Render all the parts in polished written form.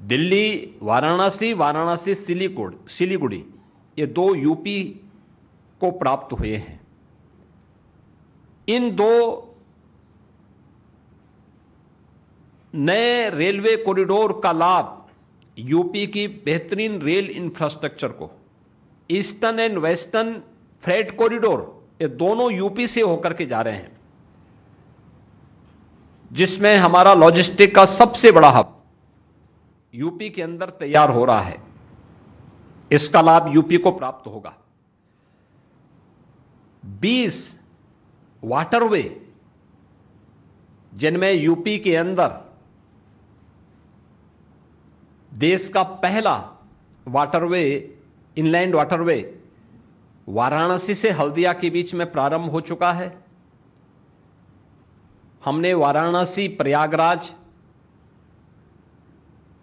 दिल्ली वाराणसी, वाराणसी सिलीगुड़ी, ये दो यूपी को प्राप्त हुए हैं। इन दो नए रेलवे कॉरिडोर का लाभ यूपी की बेहतरीन रेल इंफ्रास्ट्रक्चर को, eastern and western freight corridor, ये दोनों यूपी से होकर के जा रहे हैं, जिसमें हमारा लॉजिस्टिक का सबसे बड़ा हब यूपी के अंदर तैयार हो रहा है। इसका लाभ यूपी को प्राप्त होगा। 20 वाटरवे, जिनमें यूपी के अंदर देश का पहला वाटरवे, इनलैंड वाटरवे वाराणसी से हल्दिया के बीच में प्रारंभ हो चुका है। हमने वाराणसी, प्रयागराज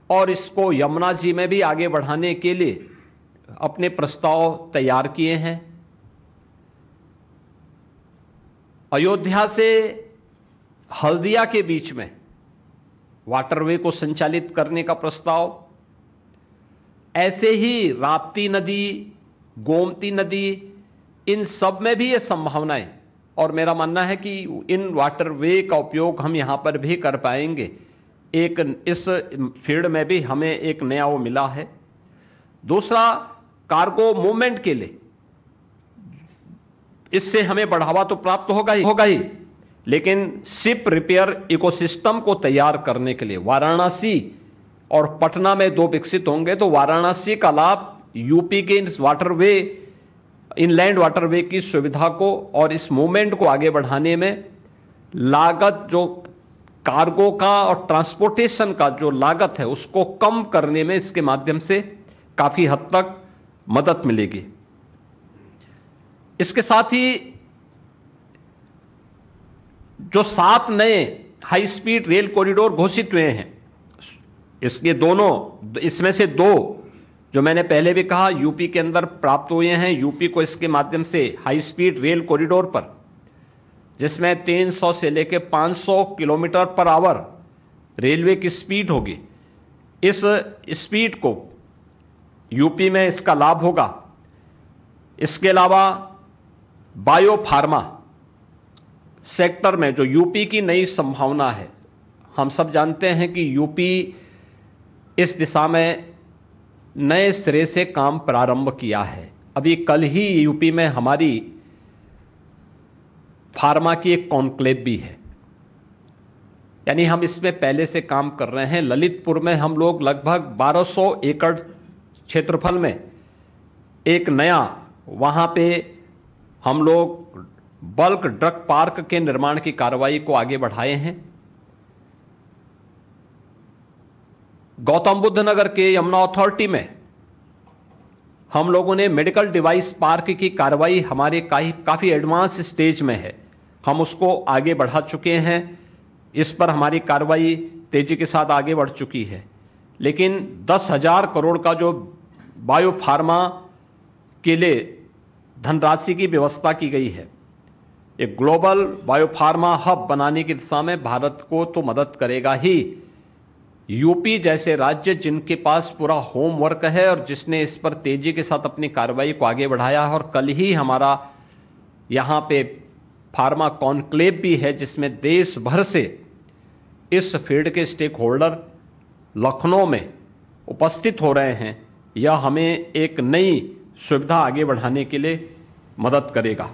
और इसको यमुना जी में भी आगे बढ़ाने के लिए अपने प्रस्ताव तैयार किए हैं। अयोध्या से हल्दिया के बीच में वाटरवे को संचालित करने का प्रस्ताव, ऐसे ही राप्ती नदी, गोमती नदी, इन सब में भी ये संभावनाएं, और मेरा मानना है कि इन वाटरवे का उपयोग हम यहां पर भी कर पाएंगे। एक इस फील्ड में भी हमें एक नया वो मिला है। दूसरा, कार्गो मूवमेंट के लिए इससे हमें बढ़ावा तो प्राप्त होगा ही, लेकिन शिप रिपेयर इकोसिस्टम को तैयार करने के लिए वाराणसी और पटना में दो विकसित होंगे, तो वाराणसी का लाभ यूपी के इस वाटरवे, इनलैंड वाटरवे की सुविधा को और इस मूवमेंट को आगे बढ़ाने में, लागत जो कार्गो का और ट्रांसपोर्टेशन का जो लागत है उसको कम करने में इसके माध्यम से काफी हद तक मदद मिलेगी। इसके साथ ही जो 7 नए हाई स्पीड रेल कॉरिडोर घोषित हुए हैं, इसमें से 2 जो मैंने पहले भी कहा यूपी के अंदर प्राप्त हुए हैं। यूपी को इसके माध्यम से हाई स्पीड रेल कॉरिडोर पर, जिसमें 300 से लेकर 500 किलोमीटर पर आवर रेलवे की स्पीड होगी, इस स्पीड को यूपी में इसका लाभ होगा। इसके अलावा बायो फार्मा सेक्टर में जो यूपी की नई संभावना है, हम सब जानते हैं कि यूपी इस दिशा में नए सिरे से काम प्रारंभ किया है। अभी कल ही यूपी में हमारी फार्मा की एक कॉन्क्लेव भी है, यानी हम इसमें पहले से काम कर रहे हैं। ललितपुर में हम लोग लगभग 1200 एकड़ क्षेत्रफल में एक नया, वहां पे हम लोग बल्क ड्रग पार्क के निर्माण की कार्रवाई को आगे बढ़ाए हैं। गौतम बुद्ध नगर के यमुना अथॉरिटी में हम लोगों ने मेडिकल डिवाइस पार्क की कार्रवाई हमारे काफी एडवांस स्टेज में है, हम उसको आगे बढ़ा चुके हैं। इस पर हमारी कार्रवाई तेजी के साथ आगे बढ़ चुकी है। लेकिन 10,000 करोड़ का जो बायो फार्मा के लिए धनराशि की व्यवस्था की गई है, एक ग्लोबल बायोफार्मा हब बनाने की दिशा में भारत को तो मदद करेगा ही। यूपी जैसे राज्य जिनके पास पूरा होमवर्क है और जिसने इस पर तेजी के साथ अपनी कार्रवाई को आगे बढ़ाया है, और कल ही हमारा यहां पे फार्मा कॉन्क्लेव भी है, जिसमें देश भर से इस फील्ड के स्टेक होल्डर लखनऊ में उपस्थित हो रहे हैं। यह हमें एक नई सुविधा आगे बढ़ाने के लिए मदद करेगा।